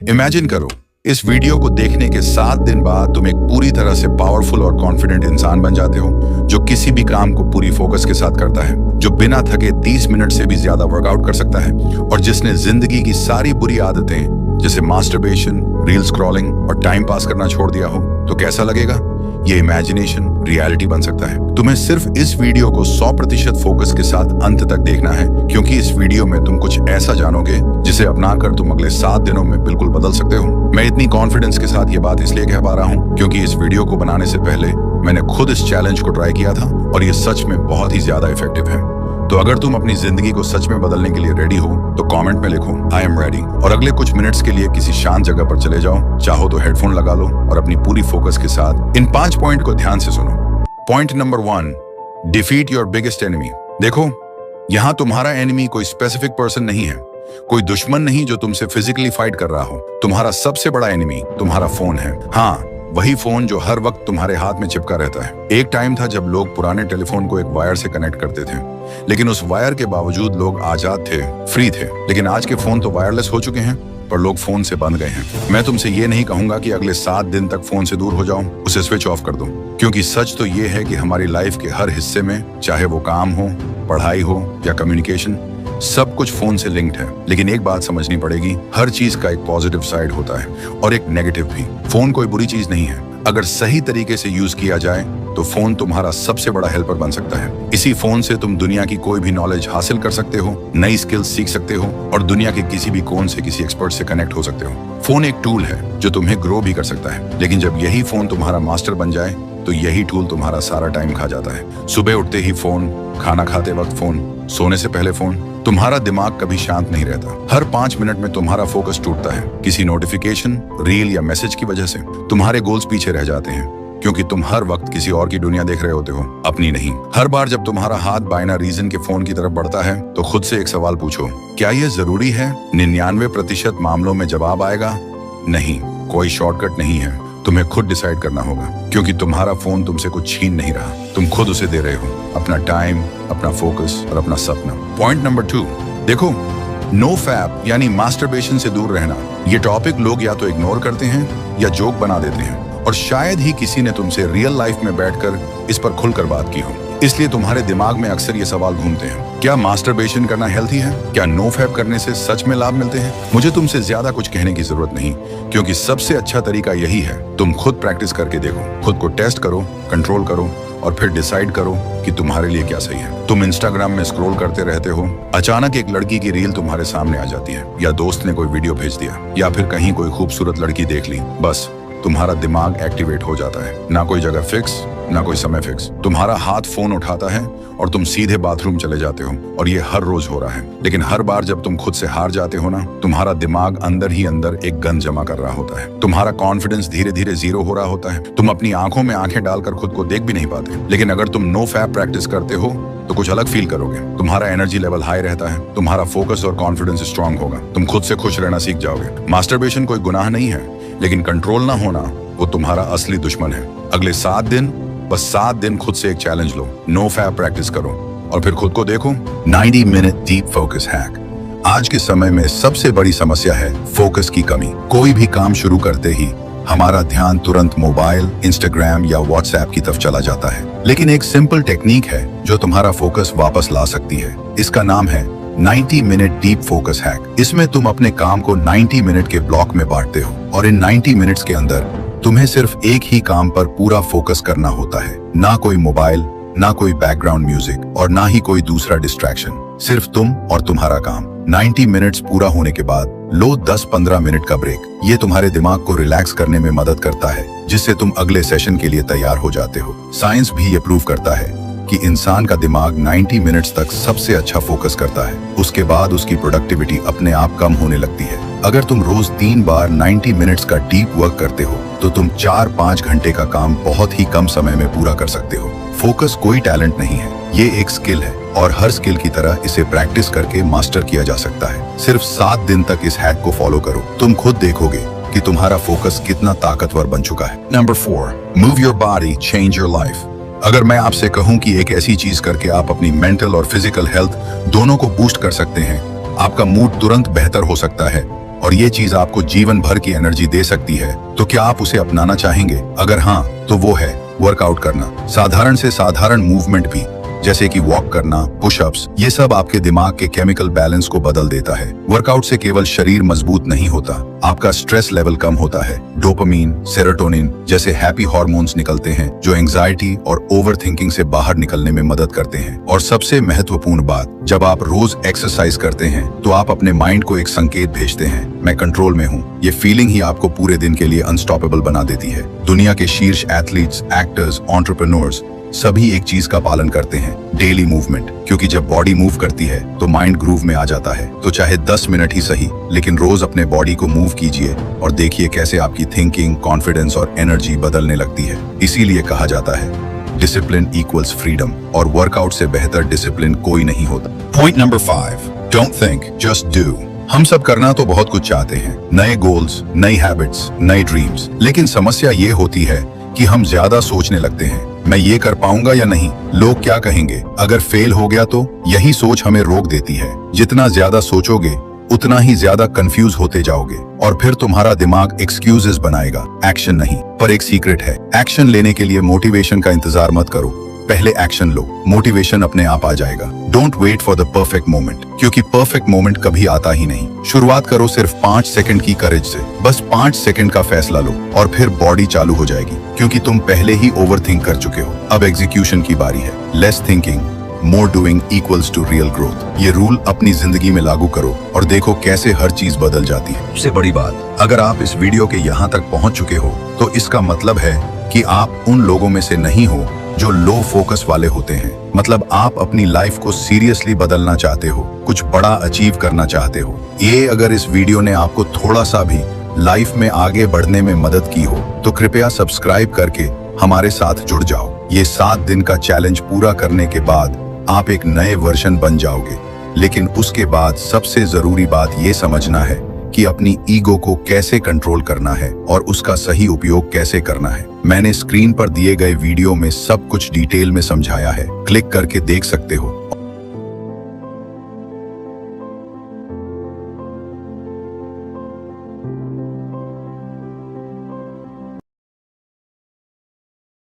Imagine करो, इस video को देखने के 7 दिन बाद तुम एक पूरी तरह से पावरफुल और कॉन्फिडेंट इंसान बन जाते हो, जो किसी भी काम को पूरी फोकस के साथ करता है, जो बिना थके 30 मिनट से भी ज्यादा वर्कआउट कर सकता है, और जिसने जिंदगी की सारी बुरी आदतें जैसे मास्टरबेशन, रील स्क्रॉलिंग और टाइम पास करना छोड़ दिया हो। तो कैसा लगेगा? ये इमेजिनेशन रियलिटी बन सकता है। तुम्हें सिर्फ इस वीडियो को 100% फोकस के साथ अंत तक देखना है, क्योंकि इस वीडियो में तुम कुछ ऐसा जानोगे जिसे अपनाकर तुम अगले 7 दिनों में बिल्कुल बदल सकते हो। मैं इतनी कॉन्फिडेंस के साथ ये बात इसलिए कह पा रहा हूँ क्योंकि इस वीडियो को बनाने से पहले मैंने खुद इस चैलेंज को ट्राई किया था और ये सच में बहुत ही ज्यादा इफेक्टिव है। तो अगर तुम अपनी जिंदगी को सच में बदलने के लिए रेडी हो तो कमेंट में लिखो आई एम रेडी, और अगले कुछ मिनट्स के लिए किसी शांत जगह पर चले जाओ। चाहो तो हेडफोन लगा लो और अपनी पूरी फोकस के साथ इन 5 पॉइंट को ध्यान से सुनो। Point number 1, defeat your biggest enemy. देखो, यहाँ तुम्हारा एनिमी कोई स्पेसिफिक पर्सन नहीं है, कोई दुश्मन नहीं जो तुमसे फिजिकली फाइट कर रहा हो। तुम्हारा सबसे बड़ा एनिमी तुम्हारा फोन है। हाँ, वही फोन जो हर वक्त तुम्हारे हाथ में चिपका रहता है। एक टाइम था जब लोग पुराने टेलीफोन को एक वायर से कनेक्ट करते थे, लेकिन उस वायर के बावजूद लोग आजाद थे, फ्री थे। लेकिन आज के फोन तो वायरलेस हो चुके हैं, पर लोग फोन से बंध गए हैं। मैं तुमसे ये नहीं कहूंगा कि अगले 7 दिन तक फोन से दूर हो जाओ, उसे स्विच ऑफ कर दो, क्योंकि सच तो ये है कि हमारी लाइफ के हर हिस्से में, चाहे वो काम हो, पढ़ाई हो या कम्युनिकेशन, सब कुछ फोन से लिंक्ड है। लेकिन एक बात समझनी पड़ेगी, हर चीज का एक पॉजिटिव साइड होता है और एक नेगेटिव भी। फोन कोई बुरी चीज नहीं है। अगर सही तरीके से यूज किया जाए तो फोन तुम्हारा सबसे बड़ा हेल्पर बन सकता है। इसी फोन से तुम दुनिया की कोई भी नॉलेज हासिल कर सकते हो, नई स्किल्स सीख सकते हो और दुनिया के किसी भी कोन से किसी एक्सपर्ट से कनेक्ट हो सकते हो। फोन एक टूल है जो तुम्हें ग्रो भी कर सकता है, लेकिन जब यही फोन तुम्हारा मास्टर बन जाए तो यही टूल तुम्हारा सारा टाइम खा जाता है। सुबह उठते ही फोन, खाना खाते वक्त फोन, सोने से पहले फोन। तुम्हारा दिमाग कभी शांत नहीं रहता। हर 5 मिनट में तुम्हारा फोकस टूटता है, किसी नोटिफिकेशन, रील या मैसेज की वजह से। तुम्हारे गोल्स पीछे रह जाते हैं क्योंकि तुम हर वक्त किसी और की दुनिया देख रहे होते हो, अपनी नहीं। हर बार जब तुम्हारा हाथ बाइना रीजन के फोन की तरफ बढ़ता है तो खुद से एक सवाल पूछो, क्या यह जरूरी है? 99% मामलों में जवाब आएगा नहीं। कोई शॉर्टकट नहीं है, तुम्हें खुद डिसाइड करना होगा, क्योंकि तुम्हारा फोन तुमसे कुछ छीन नहीं रहा, तुम खुद उसे दे रहे हो, अपना टाइम, अपना फोकस और अपना सपना। पॉइंट नंबर 2, देखो, नो फैप यानी मास्टरबेशन से दूर रहना। ये टॉपिक लोग या तो इग्नोर करते हैं या जोक बना देते हैं, और शायद ही किसी ने तुमसे रियल लाइफ में बैठकर इस पर खुलकर बात की हो। इसलिए तुम्हारे दिमाग में अक्सर ये सवाल घूमते हैं, क्या मास्टरबेशन करना हेल्थी है? क्या नो फैप करने से सच में लाभ मिलते हैं? मुझे तुमसे ज्यादा कुछ कहने की जरूरत नहीं, क्योंकि सबसे अच्छा तरीका यही है, तुम खुद प्रैक्टिस करके देखो, खुद को टेस्ट करो, कंट्रोल करो और फिर डिसाइड करो कि तुम्हारे लिए क्या सही है। तुम इंस्टाग्राम में स्क्रॉल करते रहते हो, अचानक एक लड़की की रील तुम्हारे सामने आ जाती है, या दोस्त ने कोई वीडियो भेज दिया, या फिर कहीं कोई खूबसूरत लड़की देख ली। बस तुम्हारा दिमाग एक्टिवेट हो जाता है। ना कोई जगह फिक्स, ना कोई समय फिक्स। तुम्हारा हाथ फोन उठाता है और तुम सीधे बाथरूम चले जाते हो, और ये हर रोज हो रहा है। लेकिन हर बार जब तुम खुद से हार जाते हो ना, तुम्हारा दिमाग अंदर ही अंदर एक गन जमा कर रहा होता है। तुम्हारा कॉन्फिडेंस धीरे धीरे जीरो हो रहा होता है। तुम अपनी आंखों में आंखें डालकर खुद को देख भी नहीं पाते। लेकिन अगर तुम नो फैप प्रैक्टिस करते हो तो कुछ अलग फील करोगे। तुम्हारा एनर्जी लेवल हाई रहता है, तुम्हारा फोकस और कॉन्फिडेंस स्ट्रांग होगा, तुम खुद से खुश रहना सीख जाओगे। मास्टरबेशन कोई गुनाह नहीं है, लेकिन कंट्रोल ना होना वो तुम्हारा असली दुश्मन है। अगले 7 दिन, बस 7 दिन खुद से एक चैलेंज लो, नो फैप प्रैक्टिस करो और फिर खुद को देखो। 90 मिनट डीप फोकस हैक। आज के समय में सबसे बड़ी समस्या है फोकस की कमी। कोई भी काम शुरू करते ही हमारा ध्यान तुरंत मोबाइल, इंस्टाग्राम या व्हाट्सएप की तरफ चला जाता है। लेकिन एक सिंपल टेक्निक है जो तुम्हारा फोकस वापस ला सकती है। इसका नाम है 90 मिनट डीप फोकस हैक। इसमें तुम अपने काम को 90 मिनट के ब्लॉक में बांटते हो, और इन 90 मिनट्स के अंदर तुम्हें सिर्फ एक ही काम पर पूरा फोकस करना होता है। ना कोई मोबाइल, ना कोई बैकग्राउंड म्यूजिक और ना ही कोई दूसरा डिस्ट्रैक्शन, सिर्फ तुम और तुम्हारा काम। 90 मिनट्स पूरा होने के बाद लो 10-15 मिनट का ब्रेक। ये तुम्हारे दिमाग को रिलैक्स करने में मदद करता है, जिससे तुम अगले सेशन के लिए तैयार हो जाते हो। साइंस भी ये प्रूव करता है कि इंसान का दिमाग 90 मिनट्स तक सबसे अच्छा फोकस करता है। उसके बाद उसकी प्रोडक्टिविटी अपने आप कम होने लगती है। अगर तुम रोज 3 बार 90 मिनट्स का डीप वर्क करते हो तो तुम 4-5 घंटे का काम बहुत ही कम समय में पूरा कर सकते हो। फोकस कोई टैलेंट नहीं है, ये एक स्किल है, और हर स्किल की तरह इसे प्रैक्टिस करके मास्टर किया जा सकता है। सिर्फ 7 दिन तक इस हैक को फॉलो करो, तुम खुद देखोगे कि तुम्हारा फोकस कितना ताकतवर बन चुका है। Number 4, move your body, change your life. अगर मैं आपसे कहूं कि एक ऐसी चीज करके आप अपनी मेंटल और फिजिकल हेल्थ दोनों को बूस्ट कर सकते हैं, आपका मूड तुरंत बेहतर हो सकता है और ये चीज आपको जीवन भर की एनर्जी दे सकती है, तो क्या आप उसे अपनाना चाहेंगे? अगर हाँ, तो वो है वर्कआउट करना। साधारण से साधारण मूवमेंट भी, जैसे कि वॉक करना, पुशअप्स, ये सब आपके दिमाग के केमिकल बैलेंस को बदल देता है। वर्कआउट से केवल शरीर मजबूत नहीं होता, आपका स्ट्रेस लेवल कम होता है। डोपामिन, सेरोटोनिन जैसे हैप्पी हार्मोन्स निकलते हैं, जो एंजाइटी और ओवरथिंकिंग से बाहर निकलने में मदद करते हैं। और सबसे महत्वपूर्ण बात, जब आप रोज एक्सरसाइज करते हैं तो आप अपने माइंड को एक संकेत भेजते हैं, मैं कंट्रोल में हूँ। ये फीलिंग ही आपको पूरे दिन के लिए अनस्टॉपेबल बना देती है। दुनिया के शीर्ष एथलीट्स, एक्टर्स, एंटरप्रेन्योर्स सभी एक चीज का पालन करते हैं, डेली मूवमेंट। क्योंकि जब बॉडी मूव करती है तो माइंड ग्रूव में आ जाता है। तो चाहे 10 मिनट ही सही, लेकिन रोज अपने बॉडी को मूव कीजिए और देखिए कैसे आपकी थिंकिंग, कॉन्फिडेंस और एनर्जी बदलने लगती है। इसीलिए कहा जाता है डिसिप्लिन इक्वल्स फ्रीडम, और वर्कआउट से बेहतर डिसिप्लिन कोई नहीं होता। Point number 5, don't think, just do. हम सब करना तो बहुत कुछ चाहते हैं, नए गोल्स, नई हैबिट्स, नई ड्रीम्स, लेकिन समस्या ये होती है कि हम ज्यादा सोचने लगते हैं, मैं ये कर पाऊंगा या नहीं, लोग क्या कहेंगे, अगर फेल हो गया तो। यही सोच हमें रोक देती है। जितना ज्यादा सोचोगे उतना ही ज्यादा कंफ्यूज होते जाओगे, और फिर तुम्हारा दिमाग एक्सक्यूजेस बनाएगा, एक्शन नहीं। पर एक सीक्रेट है, एक्शन लेने के लिए मोटिवेशन का इंतजार मत करो, पहले एक्शन लो, मोटिवेशन अपने आप आ जाएगा। Don't wait for the perfect moment, क्योंकि परफेक्ट मोमेंट कभी आता ही नहीं। शुरुआत करो सिर्फ 5 सेकंड की करेज से, बस 5 सेकंड का फैसला लो और फिर बॉडी चालू हो जाएगी, क्योंकि तुम पहले ही ओवरथिंक कर चुके हो। अब एग्जीक्यूशन की बारी है। Less thinking, more doing equals to real growth. ये रूल अपनी जिंदगी में लागू करो और देखो कैसे हर चीज बदल जाती है। सबसे बड़ी बात, अगर आप इस वीडियो के यहाँ तक पहुँच चुके हो तो इसका मतलब है कि आप उन लोगों में से नहीं हो जो लो फोकस वाले होते हैं। मतलब आप अपनी लाइफ को सीरियसली बदलना चाहते हो, कुछ बड़ा अचीव करना चाहते हो। ये अगर इस वीडियो ने आपको थोड़ा सा भी लाइफ में आगे बढ़ने में मदद की हो तो कृपया सब्सक्राइब करके हमारे साथ जुड़ जाओ। ये 7 दिन का चैलेंज पूरा करने के बाद आप एक नए वर्जन बन जाओगे। लेकिन उसके बाद सबसे जरूरी बात ये समझना है कि अपनी ईगो को कैसे कंट्रोल करना है और उसका सही उपयोग कैसे करना है। मैंने स्क्रीन पर दिए गए वीडियो में सब कुछ डिटेल में समझाया है, क्लिक करके देख सकते हो।